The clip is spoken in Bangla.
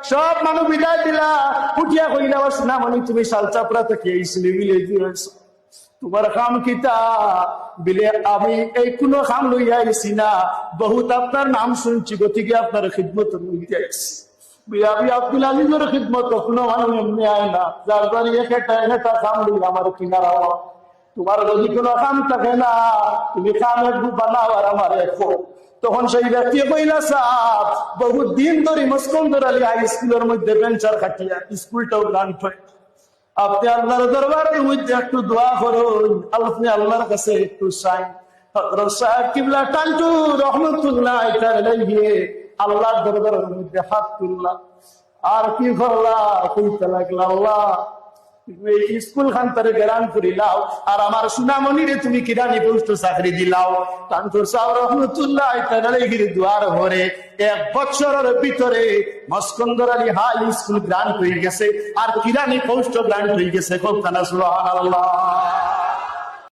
সব মানুষ বিদায় দিলা, উঠিয়া কইলা সোনামণি তুমি শালচাপড়া থেকে এইছিলে বিলে দিয়েছো, তোমার কাম কিতা? বিলে আমি এই কোনো কাম লইয়া আইছি না, বহুত আপনার নাম শুনছি, গতিকে আপনার খিদমত লইয়া আইছি। আমি আব্দুল আজিজের খিদমত কোনো মানুষ এমনি আয় না, যার দ্বারা একটা কাম লইয়া আমার কিনারা। তোমার যদি কোনো কাম থাকে না, তুমি কামের বানাও আর আমার এখন। তখন সেই ব্যক্তি কইলা সাপ বহুত দিন ধরে মস্কন্দর আলী হাই স্কুলের মধ্যে বেঞ্চার খাটিয়া স্কুলটাও গান পায়, আপনি আল্লাহর দরবারের মধ্যে একটু দোয়া করুন, আপনি আল্লাহর কাছে একটু চাই। হযরত সাহেব কিবলা টান্টু রহমতুল্লাহ আলাইহি আল্লাহর দরবারের মধ্যে হাত তুললা, আর কি করলা? কইতে লাগলা, আল্লাহ স্কুল খান তারে গেরান করিলাও, আর আমার সুনামণিরে তুমি কিরানি পোস্ট চাকরি দিলাও। টান্টুর সাহেব রহমতুল্লাহ আলাইহির দুয়ার ভরে 1 বছরের ভিতরে মস্কন্দর আলী হাই স্কুল গ্রান্ট হয়ে গেছে, আর কিরানি পোস্ট গ্রান্ট হয়ে গেছে। খুব কানা সুবহানাল্লাহ।